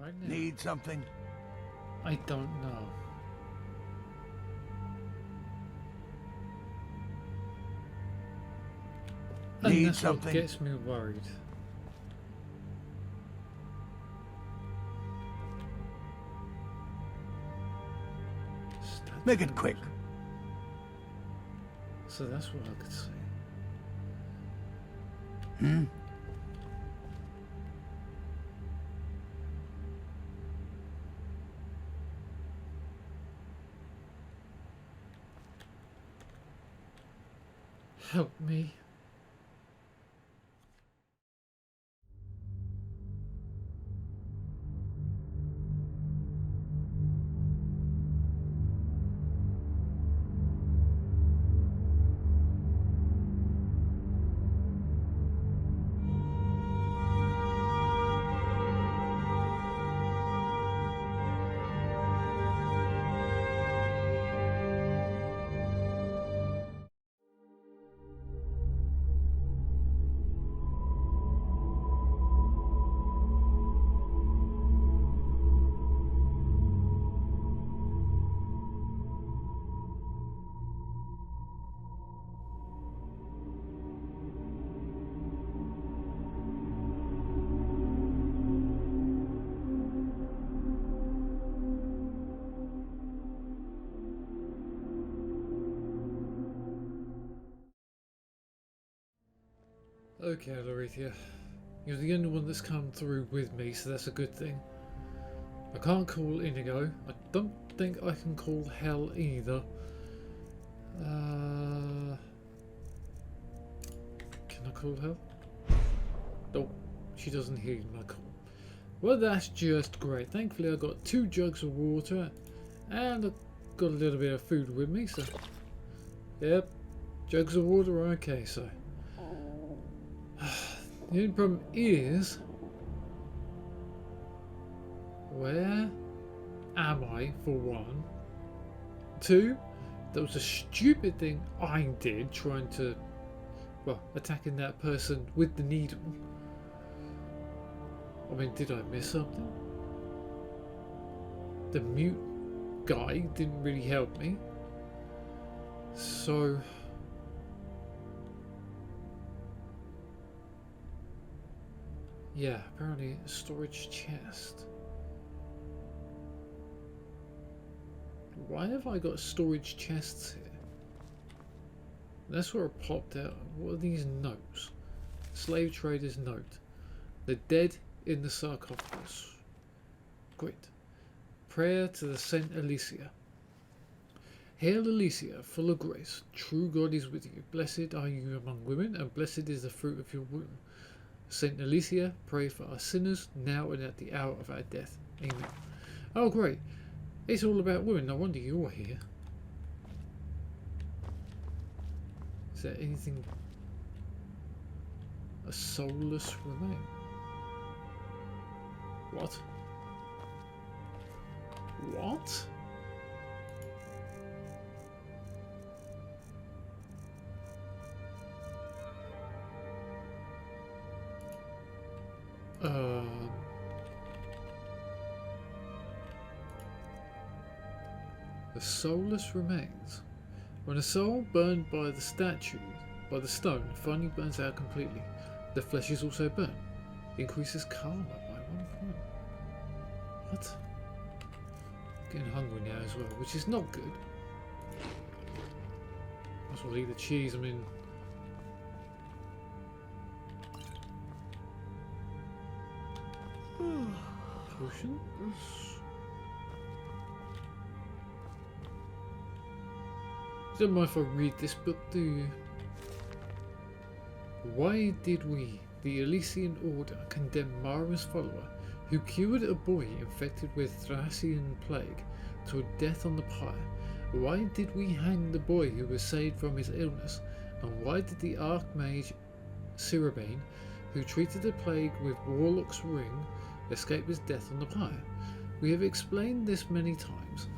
right now? Need something? I don't know. And Need that's something? what gets me worried. Make it quick. So that's what I could say. Hmm? Help me. Okay, Lorethia. You're the only one that's come through with me, so that's a good thing. I can't call Inigo. I don't think I can call Hell either. Can I call Hell? Nope, she doesn't hear my call. Well, that's just great. Thankfully, I got 2 jugs of water, and I got a little bit of food with me. So, yep, jugs of water are okay. So. The only problem is, where am I, for one? 2, that was a stupid thing I did, trying to, well, attacking that person with the needle. I mean, did I miss something? The mute guy didn't really help me. So... yeah, apparently a storage chest. Why have I got storage chests here? That's where it popped out. What are these notes? Slave trader's note. The dead in the sarcophagus. Great. Prayer to the Saint Alicia. Hail Alicia, full of grace. True God is with you. Blessed are you among women, and blessed is the fruit of your womb. Saint Alicia, pray for us sinners, now and at the hour of our death. Amen. Oh, great. It's all about women. No wonder you're here. Is there anything... a soulless remain? What? What? The soulless remains. When a soul burned by the statue, by the stone, finally burns out completely, the flesh is also burnt. Increases karma by 1 point. What? Getting hungry now as well, which is not good. Might as well eat the cheese. I mean, potion? Don't mind if I read this book, do you? Why did we, the Elysian Order, condemn Mara's follower, who cured a boy infected with Thracian plague, to a death on the pyre? Why did we hang the boy who was saved from his illness? And why did the Archmage Sirabane, who treated the plague with Warlock's Ring, escape his death on the pyre? We have explained this many times.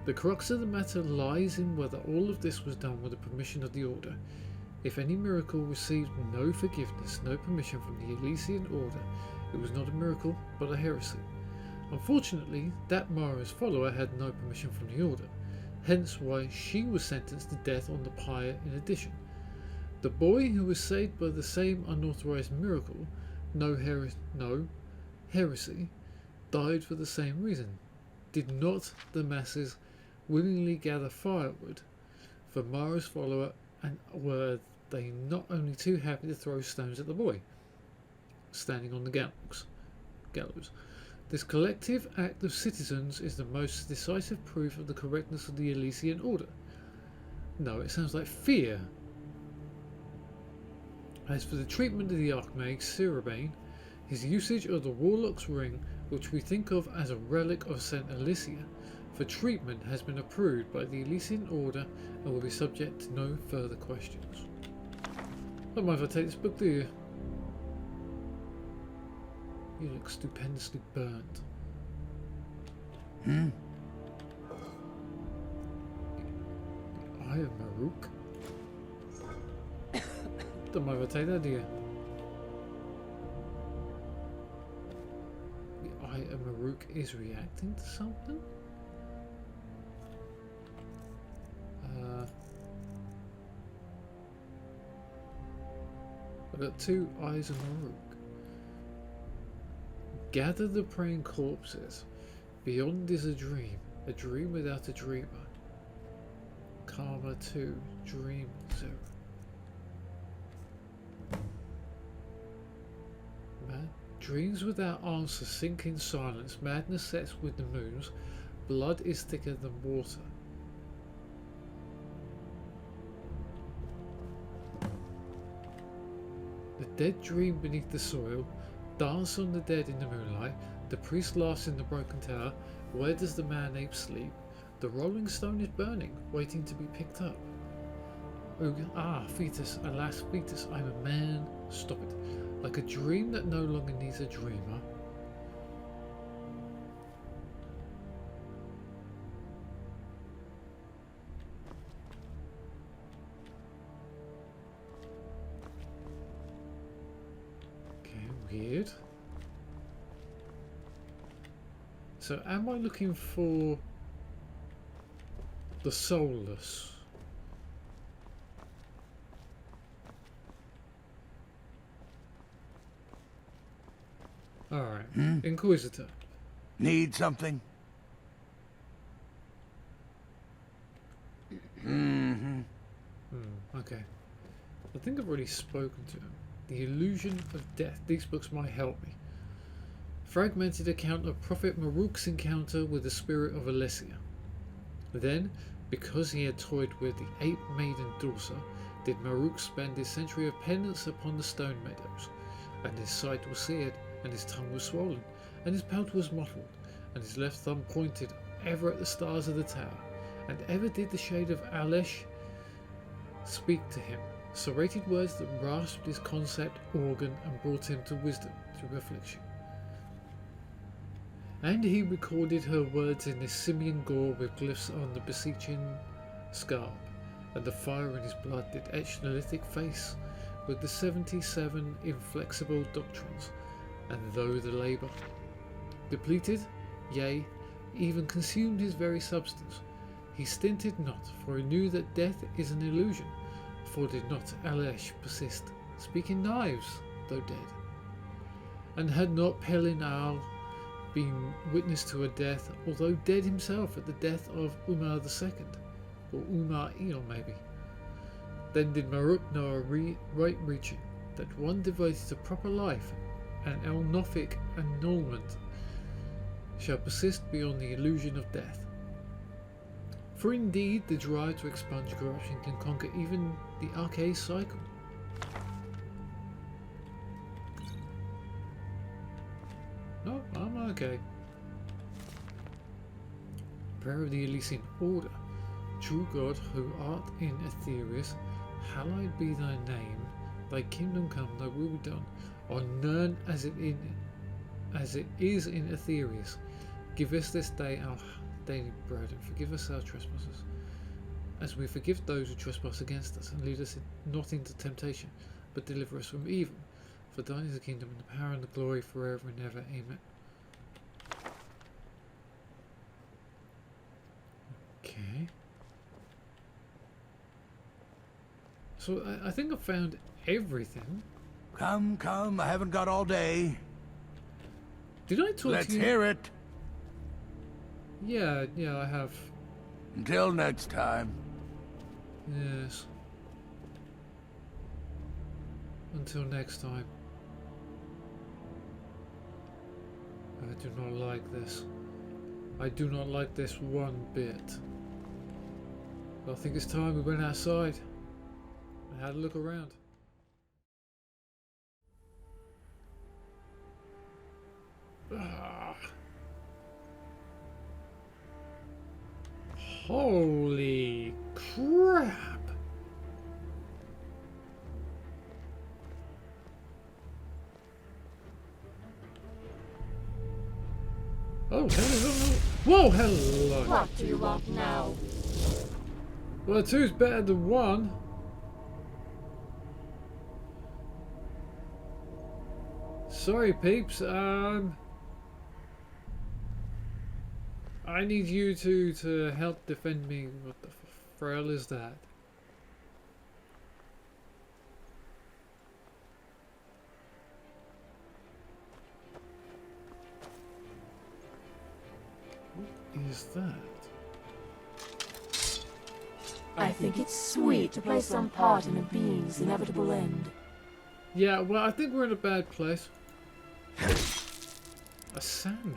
The crux of the matter lies in whether all of this was done with the permission of the Order. If any miracle received no forgiveness, no permission from the Elysian Order, It was not a miracle, but a heresy. Unfortunately, that Mara's follower had no permission from the Order, hence why she was sentenced to death on the pyre in addition. The boy who was saved by the same unauthorized miracle, no heresy, died for the same reason. Did not the masses willingly gather firewood for Mara's follower, and were they not only too happy to throw stones at the boy standing on the gallows? This collective act of citizens is the most decisive proof of the correctness of the Elysian Order. No, it sounds like fear. As for the treatment of the Archmage Sirabane, his usage of the Warlock's Ring, which we think of as a relic of St. Alicia, for treatment has been approved by the Elysian Order and will be subject to no further questions. Don't mind if I take this book, do you? You look stupendously burnt. The Eye of Maruk? Don't mind if I take that, do you? The Eye of Maruk is reacting to something? I've got two Eyes of Maruk. Gather the praying corpses. Beyond is a dream without a dreamer. Karma 2, Dream 0. Dreams without answer sink in silence. Madness sets with the moons. Blood is thicker than water. The dead dream beneath the soil. Dance on the dead in the moonlight. The priest laughs in the broken tower. Where does the man ape sleep? The rolling stone is burning, waiting to be picked up. Ah, fetus, alas, fetus, I'm a man. Stop it. Like a dream that no longer needs a dreamer. Okay, weird. So am I looking for the soulless? Alright, Inquisitor. Need something? Okay. I think I've already spoken to him. The Illusion of Death. These books might help me. Fragmented account of Prophet Maruk's encounter with the spirit of Alesia. Then, because he had toyed with the ape maiden Dulce, did Maruk spend his century of penance upon the stone meadows, and his sight was seared, and his tongue was swollen, and his pelt was mottled, and his left thumb pointed ever at the stars of the tower, and ever did the shade of Alesh speak to him, serrated words that rasped his concept organ and brought him to wisdom, to reflection. And he recorded her words in his simian gore with glyphs on the beseeching scarp, and the fire in his blood did etch the lithic face with the 77 inflexible doctrines. And though the labour depleted, yea, even consumed his very substance, he stinted not, for he knew that death is an illusion, for did not Alesh persist, speaking knives, though dead? And had not Pelin Al been witness to a death, although dead himself at the death of Umar II, or Umar Eel maybe? Then did Maruk know a right reaching, that one devoted to proper life and elnothic annulment shall persist beyond the illusion of death. For indeed the drive to expunge corruption can conquer even the arcade cycle. No, I'm okay. Prayer of the Elysian Order. True God, who art in Aetherius, hallowed be thy name. Thy kingdom come, thy will be done, on earth as it is in Aetherius. Give us this day our daily bread, and forgive us our trespasses, as we forgive those who trespass against us, and lead us not into temptation, but deliver us from evil. For thine is the kingdom and the power and the glory forever and ever. Amen. Okay. So I think I've found everything. Come, come, I haven't got all day. Did I talk Let's to you? hear it. Yeah, I have. Until next time. Yes. Until next time. I do not like this. I do not like this one bit. I think it's time we went outside and had a look around. Ah. Holy crap! Oh, hello! Whoa, hello! What do you want now? Well, two's better than one. Sorry, peeps. I need you two to help defend me. What the frail is that? What is that? I think it's sweet to play some part in a being's inevitable end. Yeah, well, I think we're in a bad place. A sand run.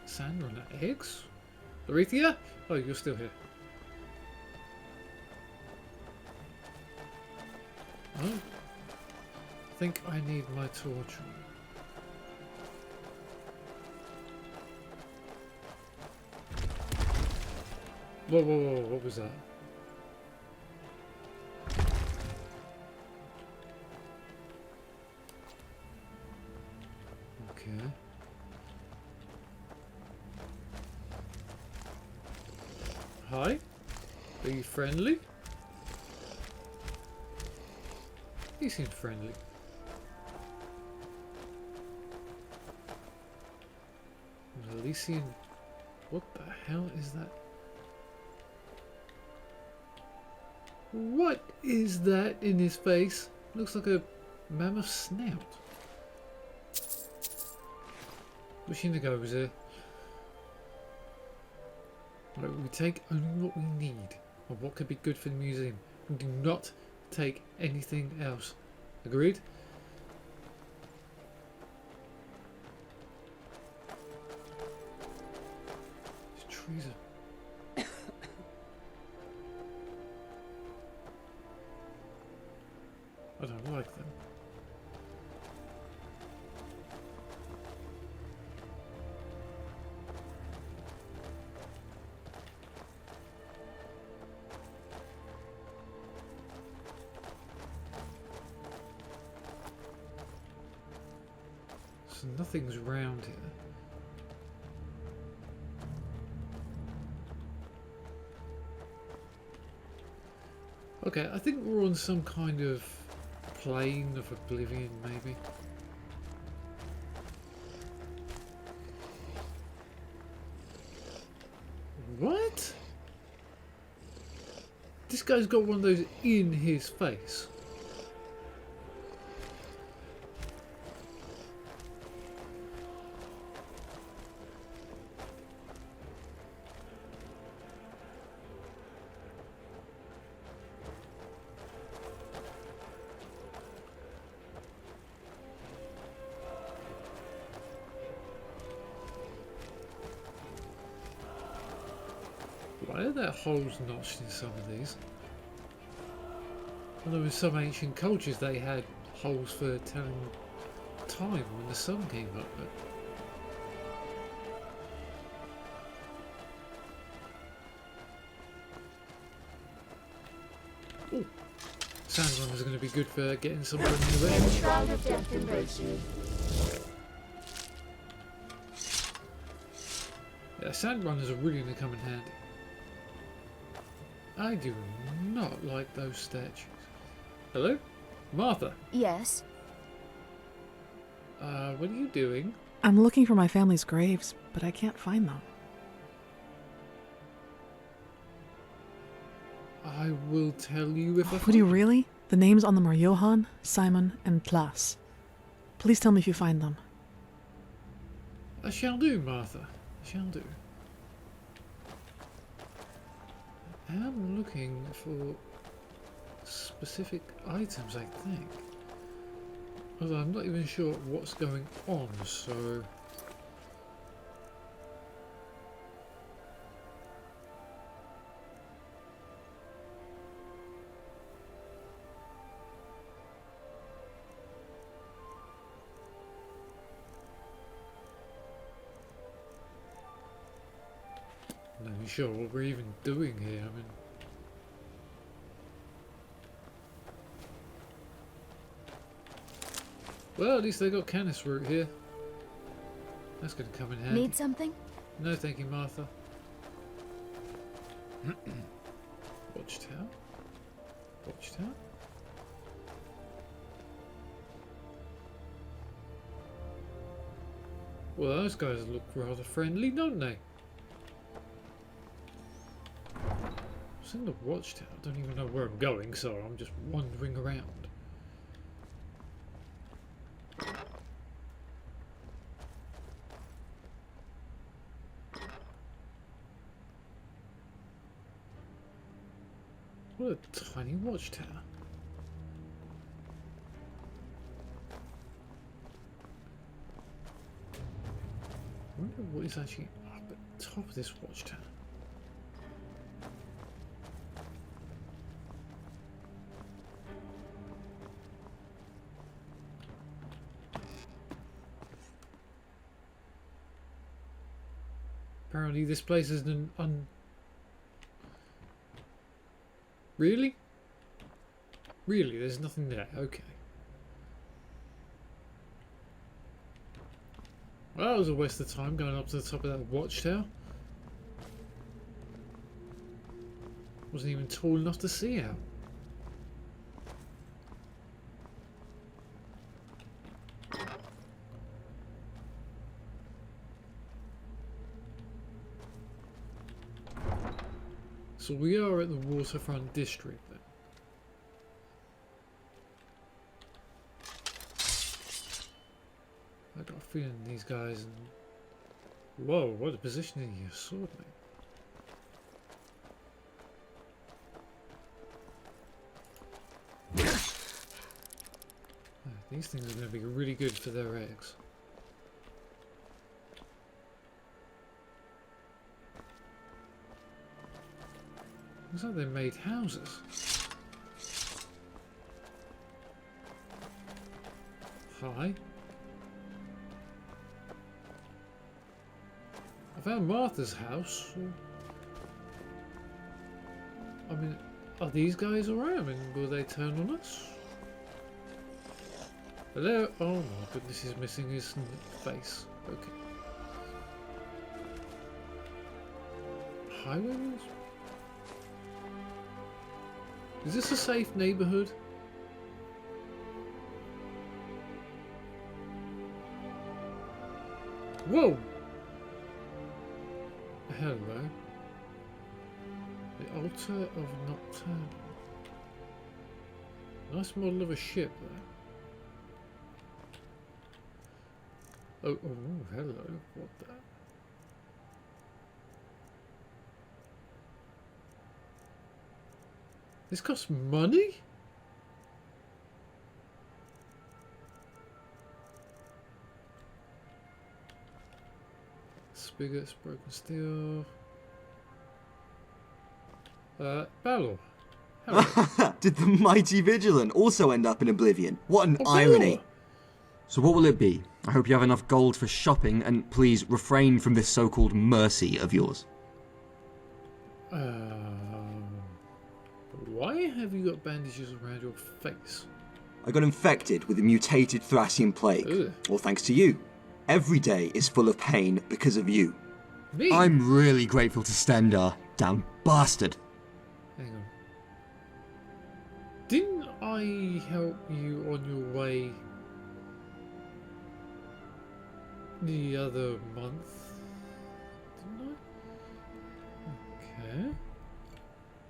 Sand runner eggs? Arethia? Oh, you're still here. Oh. I think I need my torch. Whoa, whoa, whoa, what was that? Okay. Hi? Are you friendly? He seems friendly. Elysian... What the hell is that? What is that in his face? Looks like a mammoth snout. Wishing to go was there. Right, we take only what we need, or what could be good for the museum. We do not take anything else. Agreed? These trees are... I don't like them. So nothing's round here. Okay, I think we're on some kind of plane of oblivion, maybe. What? This guy's got one of those in his face. Why are there holes notched in some of these? I know in some ancient cultures they had holes for telling time when the sun came up, but... Ooh. Sand runners are going to be good for getting someone in the May the range. shroud of death embrace you. Yeah, sand runners are really going to come in handy. I do not like those statues. Hello? Martha? Yes. What are you doing? I'm looking for my family's graves, but I can't find them. I will tell you if I Would you find them. really? The names on them are Johann, Simon, and Klaas. Please tell me if you find them. I shall do, Martha. I shall do. I am looking for specific items, I think. Although I'm not even sure what's going on, so... Not even sure what we're even doing here. I mean... Well, at least they got canis root here. That's going to come in handy. Need something? No, thank you, Martha. Watchtower? Watchtower? Well, those guys look rather friendly, don't they? What's in the watchtower? I don't even know where I'm going, so I'm just wandering around. What a tiny watchtower. I wonder what is actually up at the top of this watchtower. Apparently this place is an Really? Really? There's nothing there. Okay. Well, that was a waste of time going up to the top of that watchtower. Wasn't even tall enough to see out. So we are at the Waterfront District then. I got a feeling these guys and... Whoa, what a positioning of your sword, mate. These things are going to be really good for their eggs. Looks like they made houses. Hi. I found Martha's house. I mean, are these guys alright? I mean, will they turn on us? Hello? Oh my goodness, he's missing his face. Okay. Highways? Is this a safe neighborhood? Whoa! Hello. The Altar of Nocturnal. Nice model of a ship there. Oh, hello. What the... This costs money? Spigots, broken steel. Balor. Hello. Did the mighty Vigilant also end up in Oblivion? What an irony. Balor. So what will it be? I hope you have enough gold for shopping, and please refrain from this so-called mercy of yours. Why have you got bandages around your face? I got infected with the mutated Thracian plague. Ugh. All thanks to you. Every day is full of pain because of you. Me? I'm really grateful to Stendar, damn bastard. Hang I help you on your way the other month? Didn't I? Okay.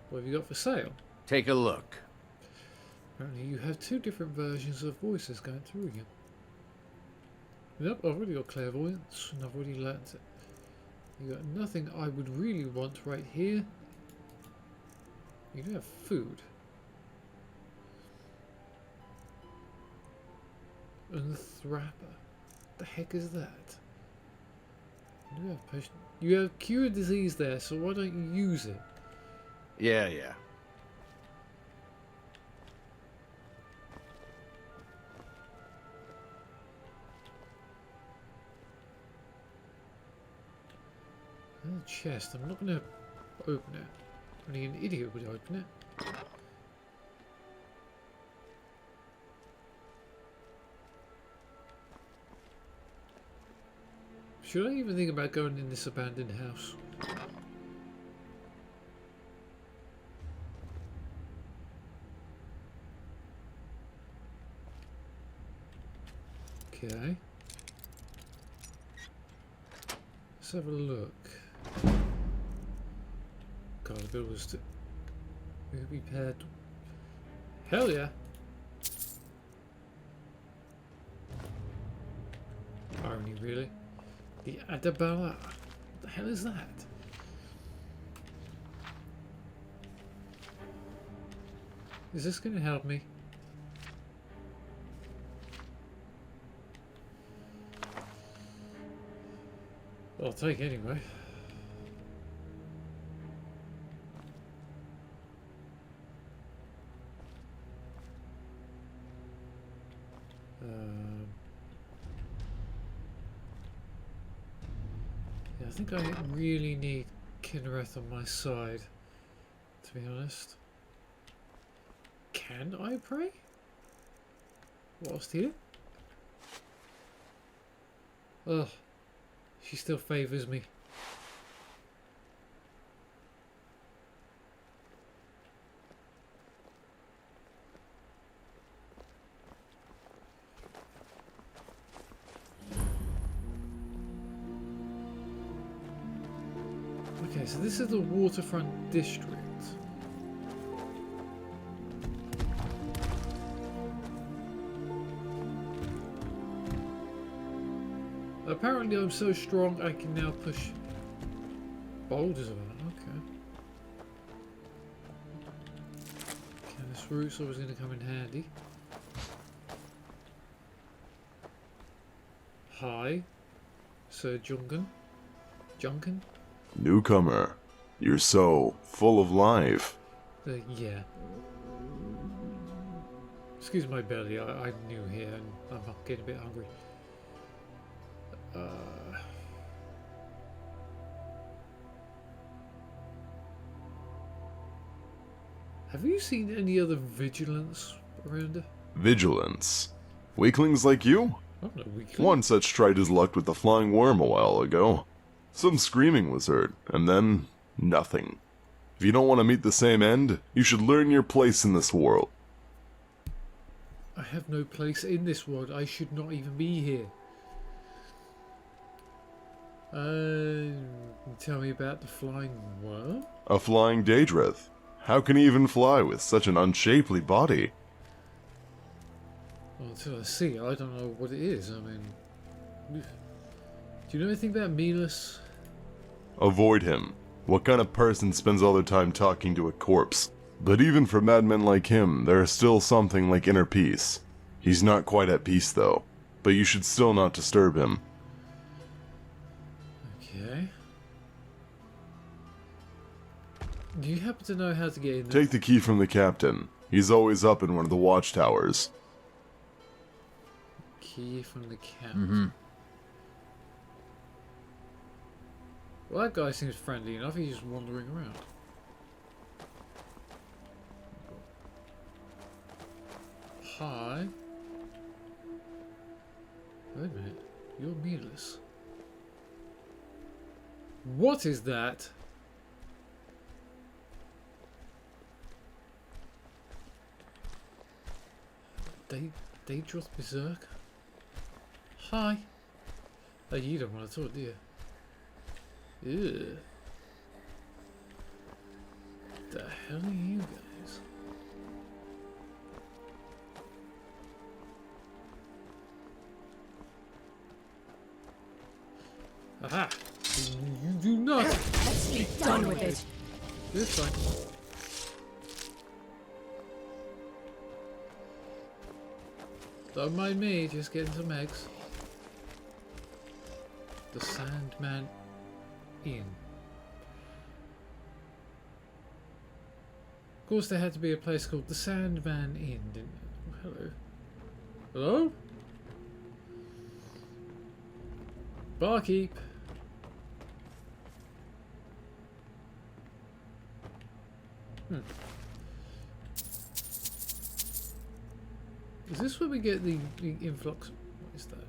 What have you got for sale? Take a look. Apparently you have two different versions of voices going through again. Yep, I've already got clairvoyance and I've already learned it. You got nothing I would really want right here. You do have food. And the thrapper. What the heck is that? You do have potion. You have cure disease there, so why don't you use it? Yeah. And the chest. I'm not going to open it. Only an idiot would open it. Should I even think about going in this abandoned house? Okay. Let's have a look. God, the builders to be repaired. Hell yeah! Irony, really? The Adabala. What the hell is that? Is this going to help me? I'll take it anyway. Yeah, I think I really need Kinnereth on my side, to be honest. Can I pray? Whilst here? Ugh. She still favours me. Okay, so this is the Waterfront District. Apparently I'm so strong I can now push boulders around. Okay. Okay, this route's always going to come in handy. Hi, Sir Junkin. Junkin? Newcomer, you're so full of life. Yeah. Excuse my belly, I'm new here and I'm getting a bit hungry. Have you seen any other vigilance around here? Vigilance? Weaklings like you? I'm no weakling. One such tried his luck with the flying worm a while ago. Some screaming was heard, and then nothing. If you don't want to meet the same end, you should learn your place in this world. I have no place in this world. I should not even be here. Tell me about the flying worm? A flying Daedrith. How can he even fly with such an unshapely body? Well, until I see it, I don't know what it is. I mean... Do you know anything about Milos? Avoid him. What kind of person spends all their time talking to a corpse? But even for madmen like him, there is still something like inner peace. He's not quite at peace though, but you should still not disturb him. Okay. Do you happen to know how to get in there? Take the key from the captain. He's always up in one of the watchtowers. Key from the captain. Well, that guy seems friendly enough. He's just wandering around. Hi. Wait a minute. You're Milos. What is that? Daedroth Berserker. Hi. Oh, you don't want to talk, do you? Ew. The hell are you guys? Aha! You do not! Let's be done with it. This fine. Don't mind me, just getting some eggs. The Sandman Inn. Of course there had to be a place called the Sandman Inn, didn't it? Oh, hello. Hello? Barkeep. Is this where we get the influx? What is that?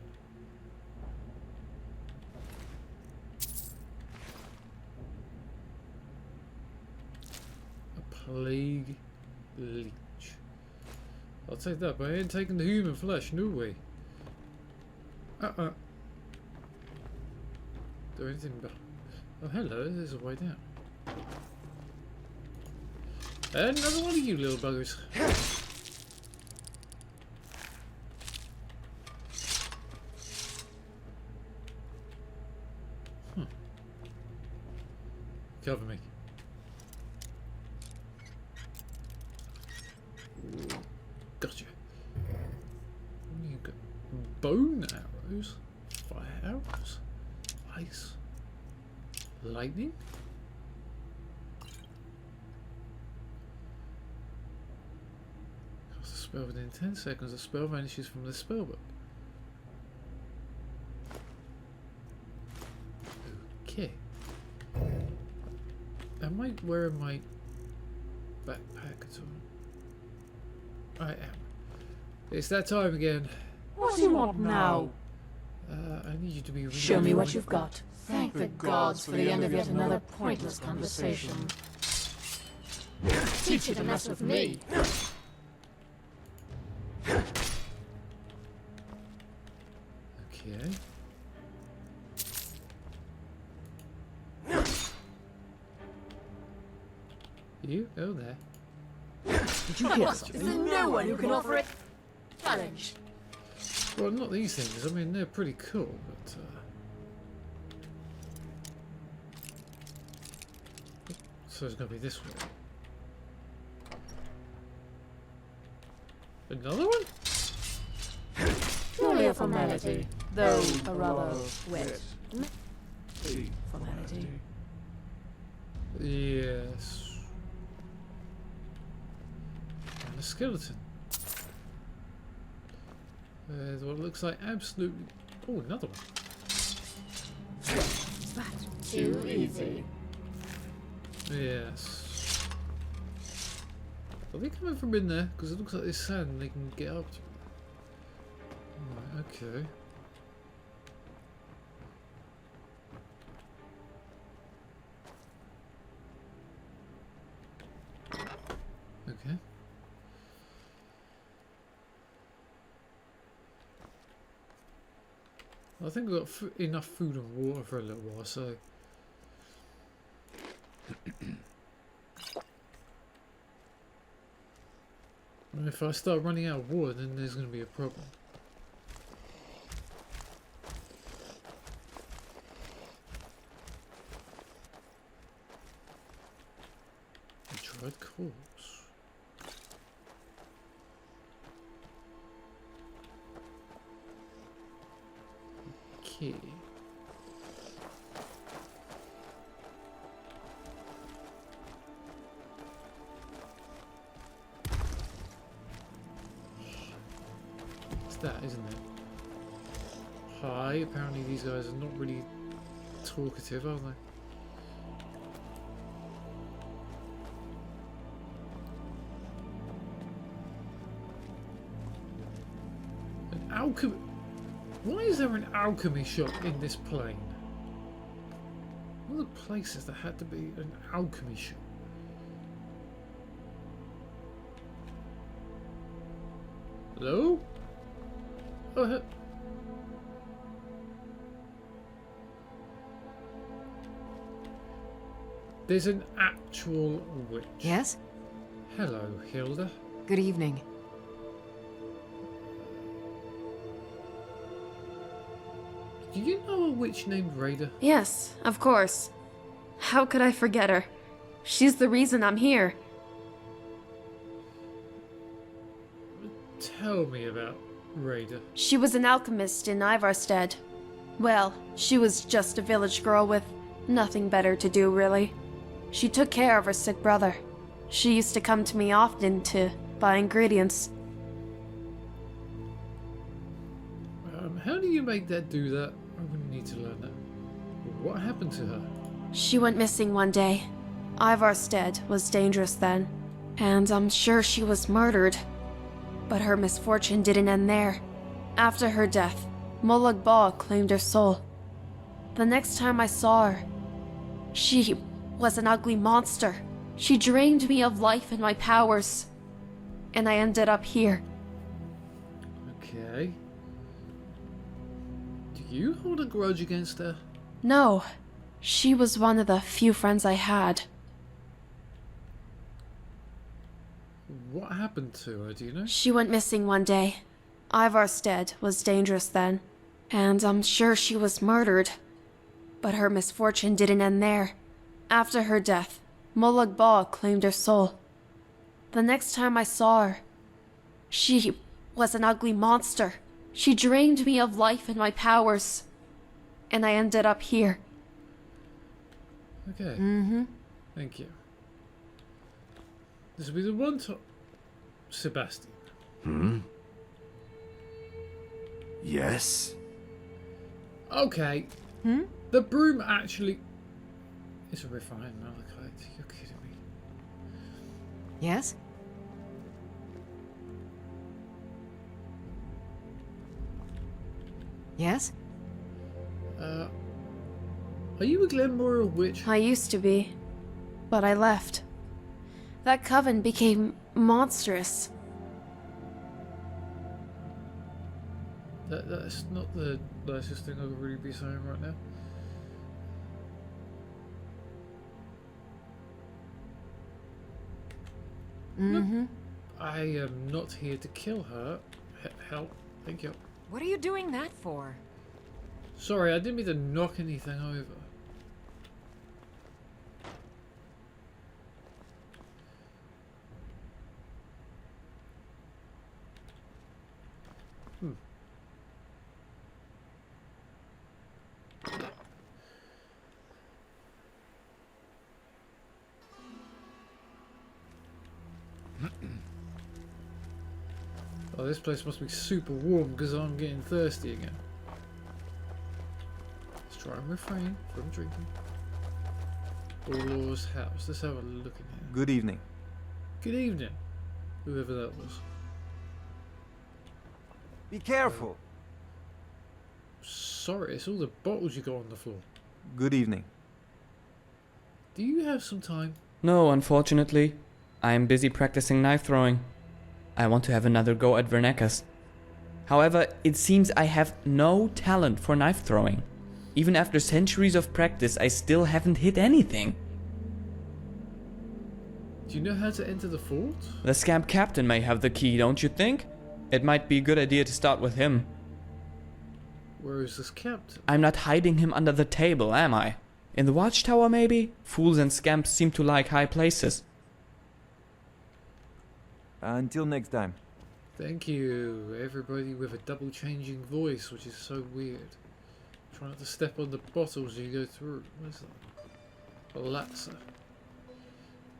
A plague leech. I'll take that, but I ain't taking the human flesh, no way. Do anything about? Oh, hello, there's a way down. Another one of you little buggers. Cover me. Gotcha. You got bone arrows, fire arrows, ice, lightning. Cast a spell within 10 seconds. The spell vanishes from the spellbook. Okay. Am I wearing my backpack at all? I am. It's that time again. What do you want now? I need you to be really Show me what you've got. Thank the gods for the end of yet another pointless conversation. Teach you to mess with me. Okay. You? Oh, there. Did you hear something? Is there no one who can offer it? Challenge. Well, not these things. I mean, they're pretty cool, but... So it's going to be this way. Another one? Purely a formality, though a rather wet formality. Yes. And a skeleton. There's what looks like absolutely... Oh, another one. Too easy. Yes. Are they coming from in there? Because it looks like there's sand and they can get up to it. Right, okay. Okay. I think we've got enough food and water for a little while, so... And if I start running out of water, then there's going to be a problem. A dried corpse. Okay. It's that, isn't it? Hi, apparently these guys are not really talkative, are they? An alchemy... Why is there an alchemy shop in this plane? One of the places there had to be an alchemy shop. Hello? Oh, there's an actual witch. Yes? Hello, Hilda. Good evening. Do you know a witch named Raider? Yes, of course. How could I forget her? She's the reason I'm here. Tell me about Raider. She was an alchemist in Ivarstead. Well, she was just a village girl with nothing better to do, really. She took care of her sick brother. She used to come to me often to buy ingredients. How do you make that do that? I wouldn't need to learn that. What happened to her? She went missing one day. Ivarstead was dangerous then, and I'm sure she was murdered. But her misfortune didn't end there. After her death, Molag Bal claimed her soul. The next time I saw her, she was an ugly monster. She drained me of life and my powers. And I ended up here. Okay. Do you hold a grudge against her? No, she was one of the few friends I had. What happened to her, do you know? She went missing one day. Ivarstead was dangerous then, and I'm sure she was murdered. But her misfortune didn't end there. After her death, Molag Bal claimed her soul. The next time I saw her, she was an ugly monster. She drained me of life and my powers. And I ended up here. Okay. Mm-hmm. Thank you. This will be the one to Sebastian. Yes? Okay. The broom actually is a refined malachite. You're kidding me. Yes? Yes? Are you a Glenmore witch? I used to be, but I left. That coven became monstrous. That's not the nicest thing I could really be saying right now. Mm-hmm. I am not here to kill her. Hell, thank you. What are you doing that for? Sorry, I didn't mean to knock anything over. Oh, this place must be super warm because I'm getting thirsty again. Let's try and refrain from drinking. Orlor's house. Let's have a look in here. Good evening. Good evening, whoever that was. Be careful. Sorry, it's all the bottles you got on the floor. Good evening. Do you have some time? No, unfortunately. I am busy practicing knife throwing. I want to have another go at Vernekas. However, it seems I have no talent for knife throwing. Even after centuries of practice, I still haven't hit anything. Do you know how to enter the fort? The scamp captain may have the key, don't you think? It might be a good idea to start with him. Where is this captain? I'm not hiding him under the table, am I? In the watchtower, maybe? Fools and scamps seem to like high places. Until next time. Thank you, everybody with a double changing voice, which is so weird. Try not to step on the bottles as you go through. What is that? Latsa.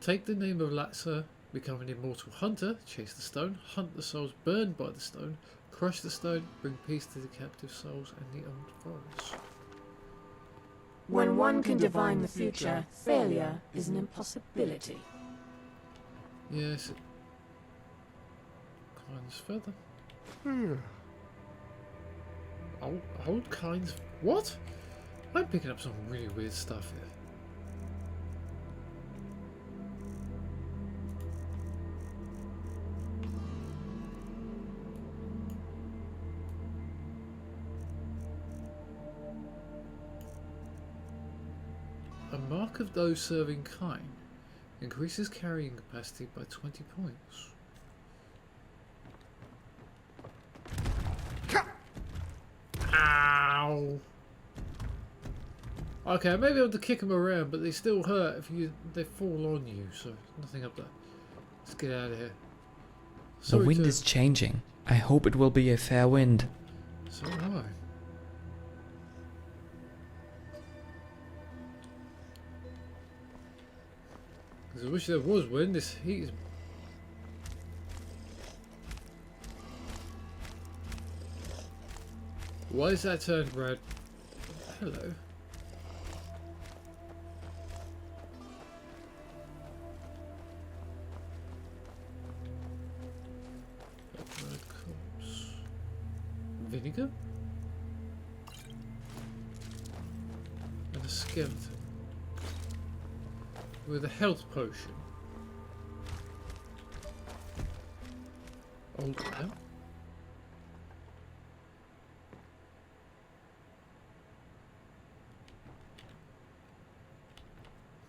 Take the name of Latsa, become an immortal hunter, chase the stone, hunt the souls burned by the stone, crush the stone, bring peace to the captive souls and the old forest. When one can divine the future, failure is an impossibility. Yes, it Kind's feather. Old Kind's... What? I'm picking up some really weird stuff here. A mark of those serving kind. Increases carrying capacity by 20 points. Ow! Okay, I may be able to kick them around, but they still hurt if they fall on you, so nothing up there. Let's get out of here. The wind is changing. I hope it will be a fair wind. So am I. I wish there was wind. This heat is... Why is that turned red? Hello. Red corpse. Vinegar? And a skeleton. With a health potion. Old well.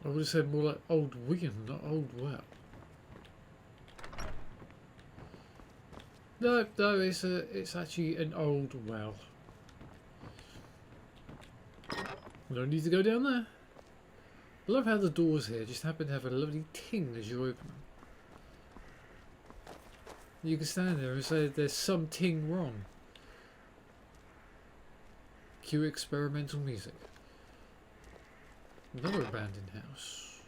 I would have said more like old William, not old well. No, it's actually an old well. No need to go down there. I love how the doors here just happen to have a lovely ting as you open them. You can stand there and say there's something wrong. Cue experimental music. Another abandoned house.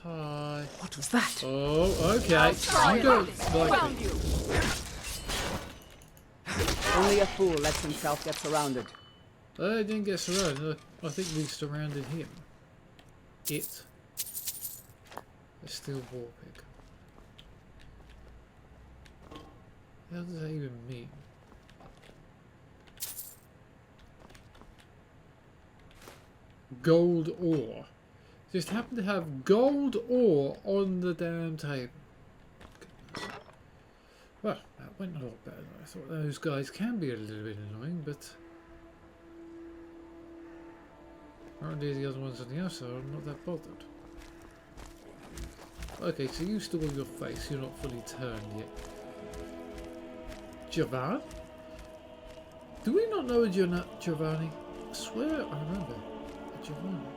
Hi. What was that? Oh, okay. You don't like it. Only a fool lets himself get surrounded. I didn't get surrounded. I think we surrounded him. It. A steel war pig. What does that even mean? Gold ore. Just happen to have gold ore on the damn table. Goodness. Well, that went a lot better than I thought. Those guys can be a little bit annoying, but aren't they the other ones on the outside? I'm not that bothered. Okay, so you still have your face. You're not fully turned yet. Giovanni? Do we not know a Giovanni? I swear I remember a Giovanni.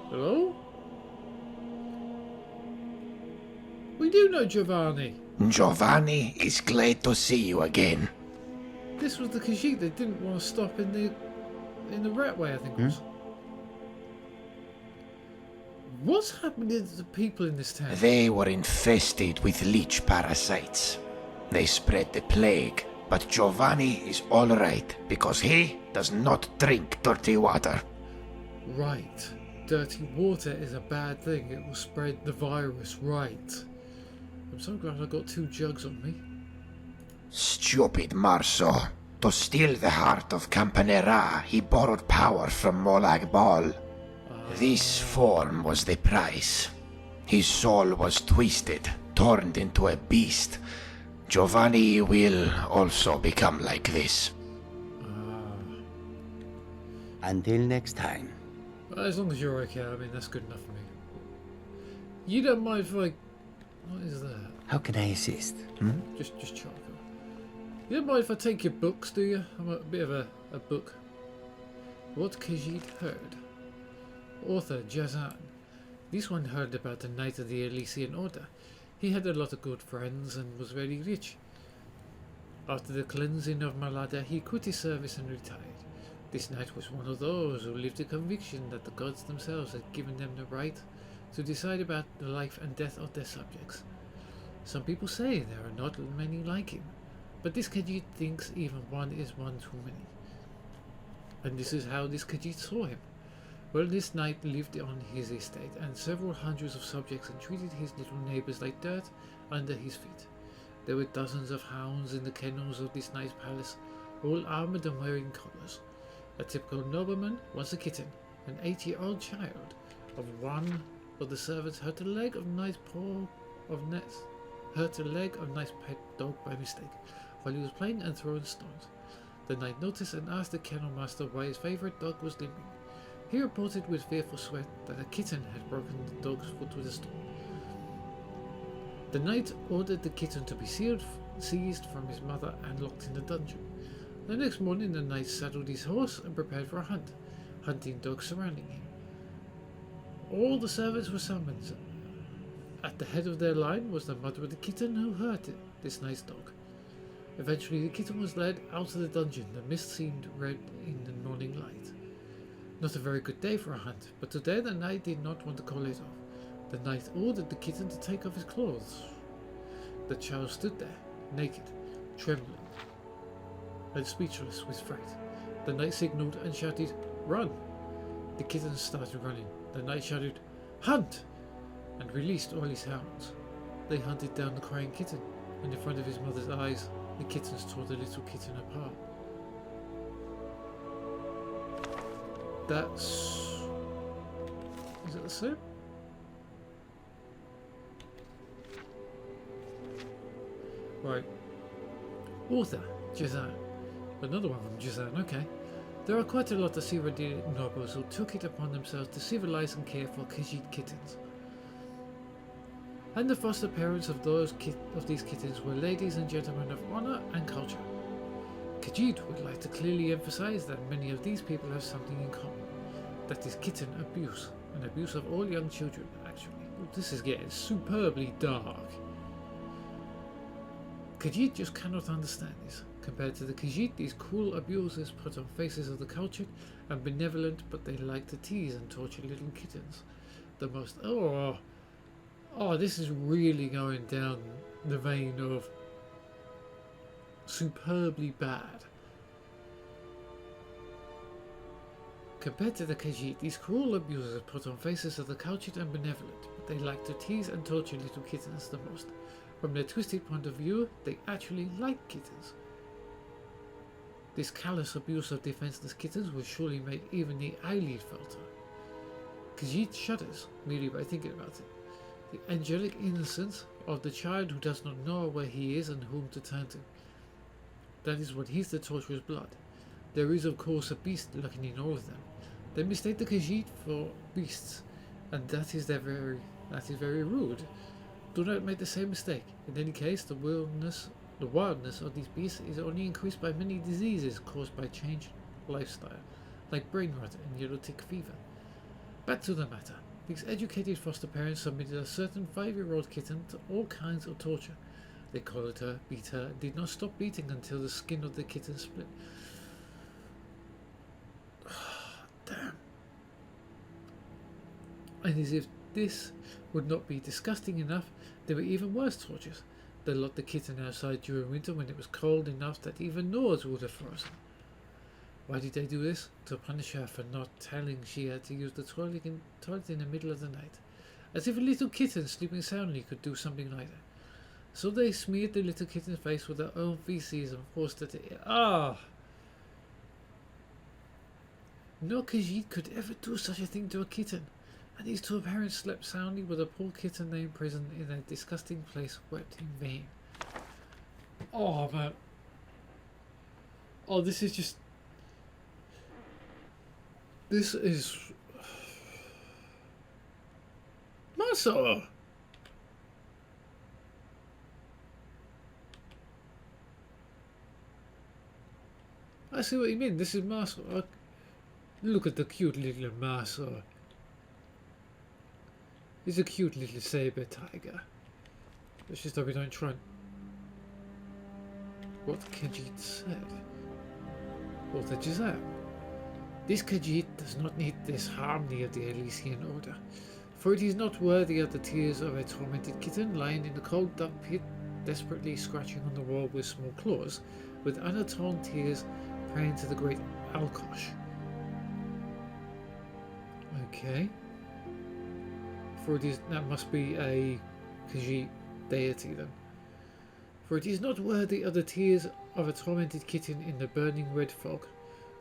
Hello? We do know Giovanni. Giovanni is glad to see you again. This was the Khajiit that didn't want to stop in the ratway, I think it was. What's happening to the people in this town? They were infested with leech parasites. They spread the plague, but Giovanni is all right because he does not drink dirty water. Right. Dirty water is a bad thing. It will spread the virus, right. I'm so glad I got 2 jugs on me. Stupid Marso. To steal the heart of Campanera, he borrowed power from Molag Bal. This form was the price. His soul was twisted, turned into a beast. Giovanni will also become like this. Until next time. Well, as long as you're okay, I mean, that's good enough for me. You don't mind if I... What is that? How can I assist? Just charcoal. You don't mind if I take your books, do you? I'm a bit of a book. What Khajiit heard. Author Jazan. This one heard about the Knight of the Elysian Order. He had a lot of good friends and was very rich. After the cleansing of Malada, he quit his service and retired. This knight was one of those who lived the conviction that the gods themselves had given them the right to decide about the life and death of their subjects. Some people say there are not many like him, but this Khajiit thinks even one is one too many. And this is how this Khajiit saw him. Well, this knight lived on his estate, and several hundreds of subjects and treated his little neighbours like dirt under his feet. There were dozens of hounds in the kennels of this knight's palace, all armoured and wearing collars. A typical nobleman was a kitten, an 8-year-old child, of one of the servants hurt a leg of nice pet dog by mistake while he was playing and throwing stones. The knight noticed and asked the kennel master why his favourite dog was limping. He reported with fearful sweat that a kitten had broken the dog's foot with a stone. The knight ordered the kitten to be seized from his mother and locked in the dungeon. The next morning the knight saddled his horse and prepared for a hunt, hunting dogs surrounding him. All the servants were summoned. At the head of their line was the mother of the kitten who hurt this nice dog. Eventually the kitten was led out of the dungeon. The mist seemed red in the morning light. Not a very good day for a hunt, but today the knight did not want to call it off. The knight ordered the kitten to take off his clothes. The child stood there, naked, trembling, and speechless with fright. The knight signalled and shouted, "Run!" The kitten started running. The knight shouted, "Hunt!" and released all his hounds. They hunted down the crying kitten, and in front of his mother's eyes, the kittens tore the little kitten apart. That's... Is it the same? Right. Author, Jazan. Another one from Jazan, okay. There are quite a lot of Cyrodiilic nobles who took it upon themselves to civilize and care for Khajiit kittens. And the foster parents of these kittens were ladies and gentlemen of honor and culture. Khajiit would like to clearly emphasize that many of these people have something in common. That is kitten abuse, and abuse of all young children, actually. Well, this is getting superbly dark. Khajiit just cannot understand this. Compared to the Khajiit, these cruel abusers put on faces of the cultured and benevolent, but they like to tease and torture little kittens. The most... Oh, this is really going down the vein of superbly bad. Compared to the Khajiit, these cruel abusers put on faces of the cultured and benevolent, but they like to tease and torture little kittens the most. From their twisted point of view, they actually like kittens. This callous abuse of defenseless kittens will surely make even the eyelid falter. Khajiit shudders merely by thinking about it. The angelic innocence of the child who does not know where he is and whom to turn to. That is what heats the torturer's blood. There is of course a beast lurking in all of them. They mistake the Khajiit for beasts, and that is very rude. Do not make the same mistake. In any case, the wildness of these beasts is only increased by many diseases caused by changed lifestyle, like brain rot and yellow tick fever. Back to the matter. These educated foster parents submitted a certain 5-year-old kitten to all kinds of torture. They collared her, beat her, and did not stop beating until the skin of the kitten split. Damn. And as if this would not be disgusting enough, there were even worse tortures. They locked the kitten outside during winter when it was cold enough that even doors would have frozen. Why did they do this? To punish her for not telling she had to use the toilet in the middle of the night. As if a little kitten sleeping soundly could do something like that. So they smeared the little kitten's face with their own feces and forced it to eat. No Khajiit could ever do such a thing to a kitten. And these two parents slept soundly with a poor kitten named prison in a disgusting place wept in vain. Oh man. Oh, this is just... This is... Marso! I see what you mean. This is Marso. Look at the cute little Marso. He's a cute little saber tiger. Let's just hope we don't try. What Khajiit said. Author Jazam. This Khajiit does not need this harmony of the Elysian order, for it is not worthy of the tears of a tormented kitten lying in the cold dark pit, desperately scratching on the wall with small claws, with unatoned tears praying to the great Alkosh. Okay. For it is, that must be a Khajiit deity then. For it is not worthy of the tears of a tormented kitten in the burning red fog,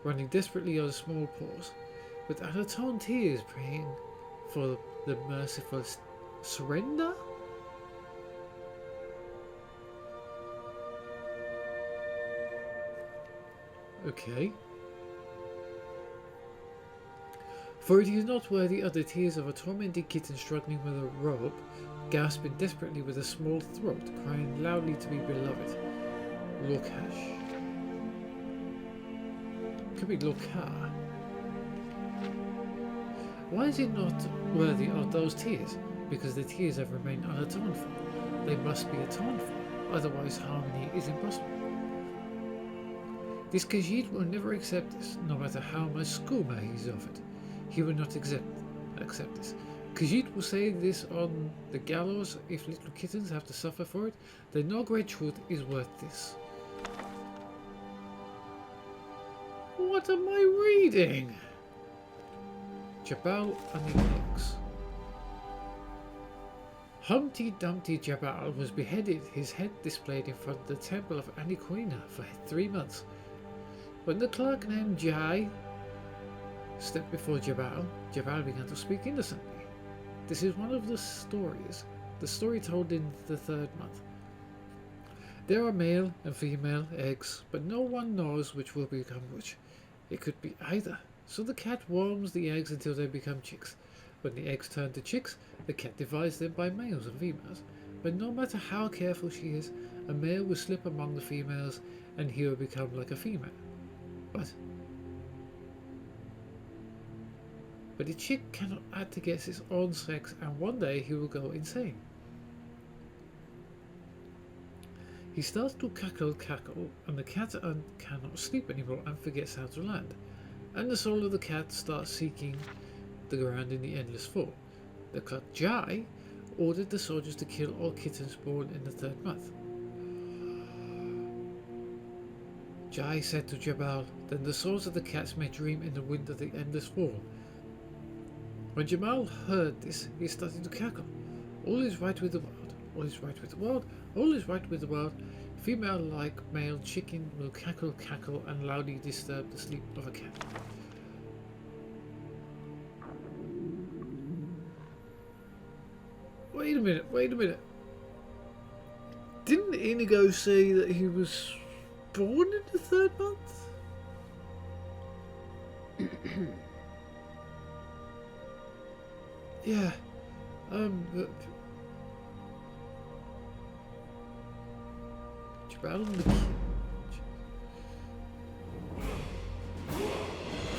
running desperately on small paws, with unatoned tears praying for the merciful surrender? Okay. For it is not worthy of the tears of a tormented kitten struggling with a rope, gasping desperately with a small throat, crying loudly to be beloved. Lokash. Could be Lokar. Why is it not worthy of those tears? Because the tears have remained unatoned for. They must be atoned for, otherwise harmony is impossible. This Khajiit will never accept this, no matter how much skooma he is offered. He will not accept this. Khajiit will say this on the gallows. If little kittens have to suffer for it, then no great truth is worth this. What am I reading? Jabal and the eggs. Humpty Dumpty Jabal was beheaded, his head displayed in front of the temple of Aniquina for 3 months. When the clerk named Jai stepped before Jabal, Jabal began to speak innocently. This is one of the stories, the story told in the 3rd month. There are male and female eggs, but no one knows which will become which. It could be either. So the cat warms the eggs until they become chicks. When the eggs turn to chicks, the cat divides them by males and females. But no matter how careful she is, a male will slip among the females and he will become like a female. But the chick cannot act to guess his own sex, and one day he will go insane. He starts to cackle, and the cat cannot sleep anymore and forgets how to land. And the soul of the cat starts seeking the ground in the endless fall. The clerk Jai ordered the soldiers to kill all kittens born in the 3rd month. Jai said to Jabal, then the souls of the cats may dream in the wind of the endless fall. When Jabal heard this, he started to cackle. All is right with the world. All is right with the world. All is right with the world. Female like male chicken will cackle, and loudly disturb the sleep of a cat. Wait a minute. Didn't Inigo say that he was born in the 3rd month? Yeah. Jabal and the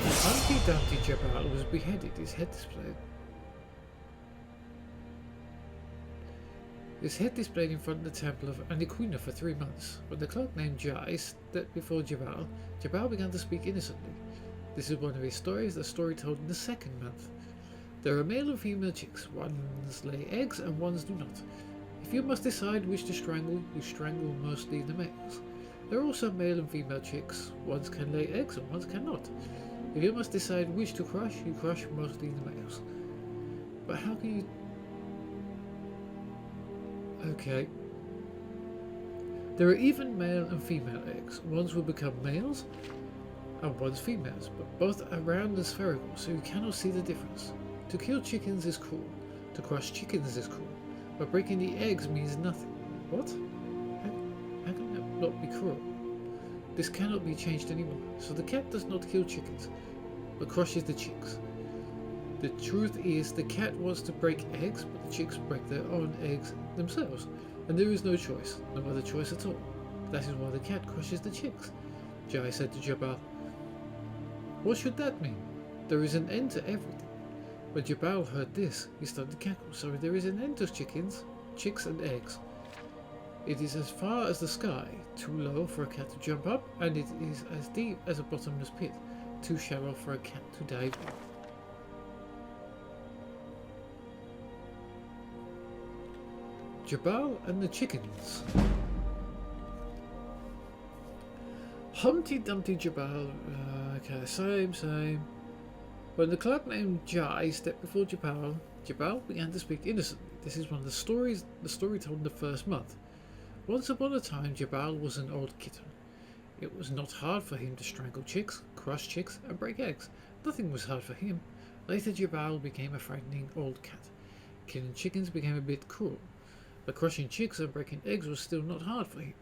Humpty Dumpty Jabal was beheaded, his head displayed. His head displayed in front of the temple of Aniquina for 3 months. When the clerk named Jai stepped before Jabal, Jabal began to speak innocently. This is one of his stories, the story told in the 2nd month. There are male and female chicks. Ones lay eggs and ones do not. If you must decide which to strangle, you strangle mostly the males. There are also male and female chicks. Ones can lay eggs and ones cannot. If you must decide which to crush, you crush mostly the males. But how can you... Okay. There are even male and female eggs. Ones will become males and ones females, but both are round and spherical, so you cannot see the difference. To kill chickens is cruel. To crush chickens is cruel. But breaking the eggs means nothing. What? How can that not be cruel? This cannot be changed anymore. So the cat does not kill chickens, but crushes the chicks. The truth is the cat wants to break eggs, but the chicks break their own eggs themselves. And there is no choice, no other choice at all. That is why the cat crushes the chicks. Jai said to Jabal, what should that mean? There is an end to everything. When Jabal heard this, he started to cackle. So there is an end to chickens, chicks and eggs. It is as far as the sky, too low for a cat to jump up, and it is as deep as a bottomless pit, too shallow for a cat to dive in. Jabal and the chickens. Humpty Dumpty Jabal. Okay, same. When the clerk named Jai stepped before Jabal, Jabal began to speak innocently. This is one of the story told in the 1st month. Once upon a time, Jabal was an old kitten. It was not hard for him to strangle chicks, crush chicks, and break eggs. Nothing was hard for him. Later, Jabal became a frightening old cat. Killing chickens became a bit cruel, but crushing chicks and breaking eggs was still not hard for him.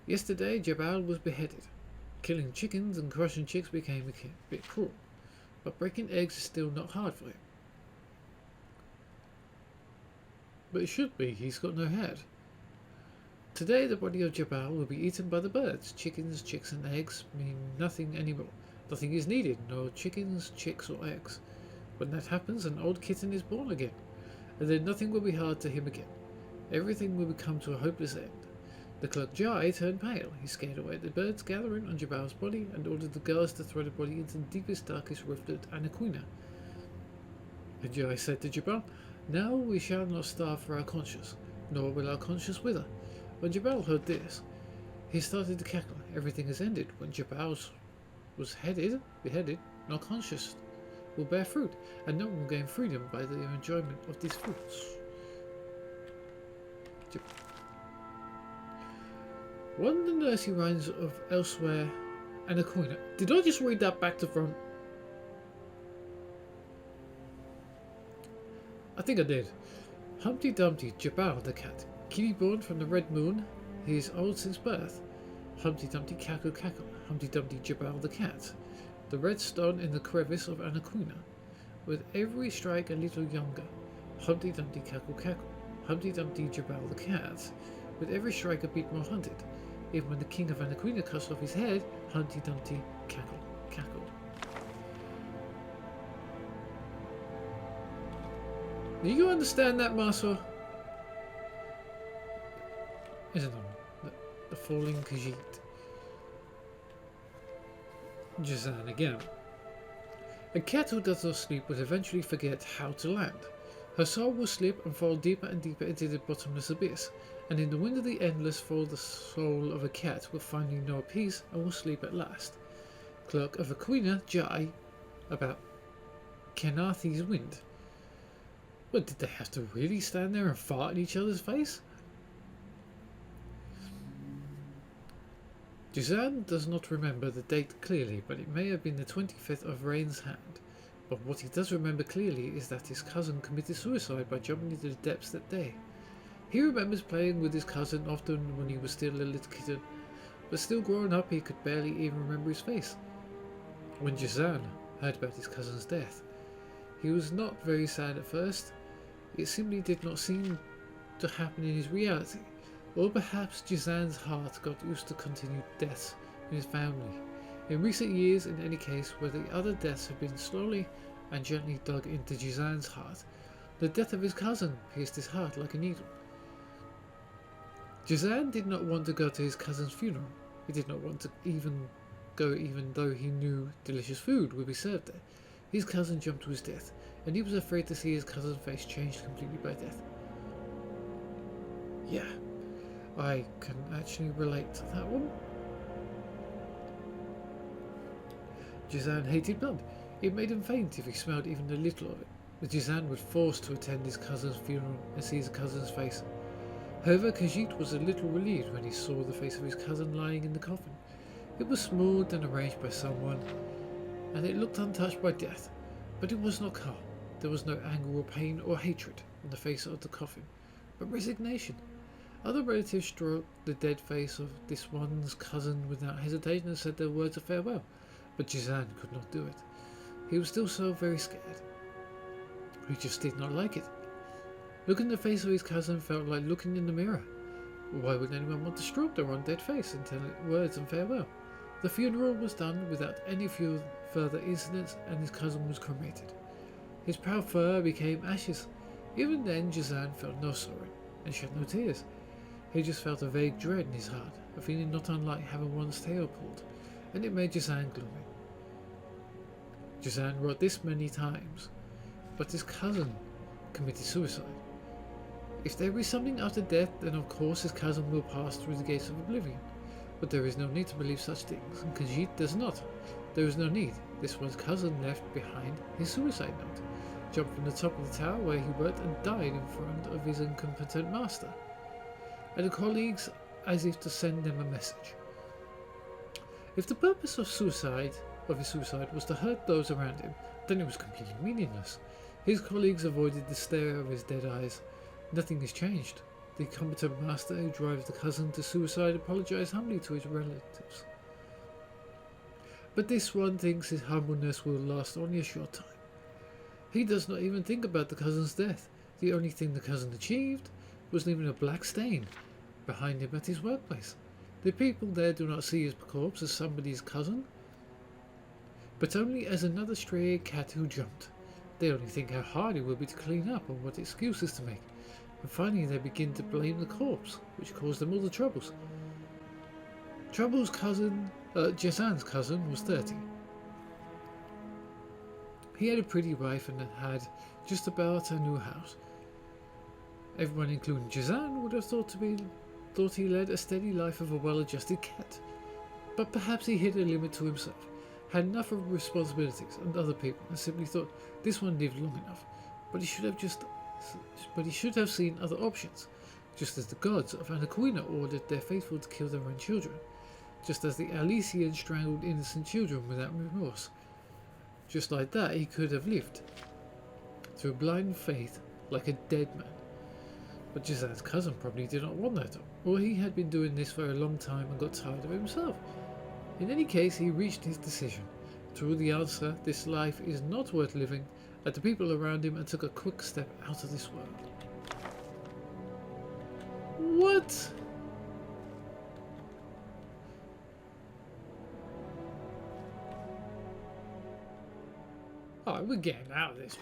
Yesterday, Jabal was beheaded. Killing chickens and crushing chicks became a bit cruel, but breaking eggs is still not hard for him. But it should be, he's got no head. Today, the body of Jabal will be eaten by the birds. Chickens, chicks and eggs mean nothing anymore. Nothing is needed, no chickens, chicks or eggs. When that happens, an old kitten is born again, and then nothing will be hard to him again. Everything will come to a hopeless end. The clerk Jai turned pale. He scared away the birds gathering on Jabal's body and ordered the guards to throw the body into the deepest, darkest rift at Anaquina. And Jai said to Jabal, "Now we shall not starve for our conscience, nor will our conscience wither." When Jabal heard this, he started to cackle. Everything has ended. When Jabal was beheaded, no conscience will bear fruit, and no one will gain freedom by the enjoyment of these fruits. One of the nursery rhymes of Elsewhere and Anaquina. Did I just read that back to front? I think I did. Humpty Dumpty, Jabal the cat. Kitty born from the red moon, he is old since birth. Humpty Dumpty cackle cackle, Humpty Dumpty Jabal the cat. The red stone in the crevice of Anaquina. With every strike a little younger. Humpty Dumpty cackle cackle, Humpty Dumpty Jabal the cat. With every strike a bit more hunted. Even when the king of Anaquina cuts off his head, Humpty Dumpty cackle cackle. Do you understand that, Marceau? Isn't it? The falling Khajiit. Jazan again. A cat who does not sleep will eventually forget how to land. Her soul will slip and fall deeper and deeper into the bottomless abyss, and in the wind of the endless fall the soul of a cat will finally know peace and will sleep at last. Clerk of Aquina, Jai, about Kenathi's wind. But did they have to really stand there and fart in each other's face? Jazan does not remember the date clearly, but it may have been the 25th of Rain's Hand. But what he does remember clearly is that his cousin committed suicide by jumping into the depths that day. He remembers playing with his cousin often when he was still a little kitten, but still growing up he could barely even remember his face. When Jazan heard about his cousin's death, he was not very sad at first. It simply did not seem to happen in his reality. Or perhaps Jazan's heart got used to continued deaths in his family. In recent years, in any case, where the other deaths have been slowly and gently dug into Jazan's heart, the death of his cousin pierced his heart like a needle. Jazan did not want to go to his cousin's funeral. He did not want to go even though he knew delicious food would be served there. His cousin jumped to his death, and he was afraid to see his cousin's face changed completely by death. Yeah. I can actually relate to that one. Jazan hated blood. It made him faint if he smelled even a little of it. But Jazan was forced to attend his cousin's funeral and see his cousin's face. However, Khajiit was a little relieved when he saw the face of his cousin lying in the coffin. It was smoothed and arranged by someone, and it looked untouched by death. But it was not calm. There was no anger or pain or hatred on the face of the coffin, but resignation. Other relatives stroked the dead face of this one's cousin without hesitation and said their words of farewell, but Jazan could not do it. He was still so very scared. He just did not like it. Looking at the face of his cousin felt like looking in the mirror. Why would anyone want to stroke their own dead face and tell it words of farewell? The funeral was done without any further incidents, and his cousin was cremated. His proud fur became ashes. Even then, Jazan felt no sorrow and shed no tears. He just felt a vague dread in his heart, a feeling not unlike having one's tail pulled, and it made Jazan gloomy. Jazan wrote this many times, but his cousin committed suicide. If there is something after death, then of course his cousin will pass through the gates of oblivion. But there is no need to believe such things, and Khajiit does not. There is no need. This one's cousin left behind his suicide note. Jumped from the top of the tower where he worked and died in front of his incompetent master, and the colleagues as if to send them a message. If the purpose of suicide of his suicide was to hurt those around him, then it was completely meaningless. His colleagues avoided the stare of his dead eyes. Nothing has changed. The competent master who drives the cousin to suicide apologized humbly to his relatives. But this one thinks his humbleness will last only a short time. He does not even think about the cousin's death. The only thing the cousin achieved was leaving a black stain behind him at his workplace. The people there do not see his corpse as somebody's cousin, but only as another stray cat who jumped. They only think how hard it will be to clean up and what excuses to make. And finally they begin to blame the corpse, which caused them all the troubles. Trouble's cousin, Jezan's cousin, was 30. He had a pretty wife and had just about a new house. Everyone, including Jezan, would have thought he led a steady life of a well-adjusted cat. But perhaps he hit a limit to himself, had enough of responsibilities and other people, and simply thought this one lived long enough. But he should have seen other options, just as the gods of Anaquina ordered their faithful to kill their own children, just as the Alesians strangled innocent children without remorse. Just like that, he could have lived through blind faith like a dead man. But Jezan's cousin probably did not want that, or he had been doing this for a long time and got tired of it himself. In any case, he reached his decision, threw the answer, this life is not worth living, at the people around him and took a quick step out of this world. What? Alright, we're getting out of this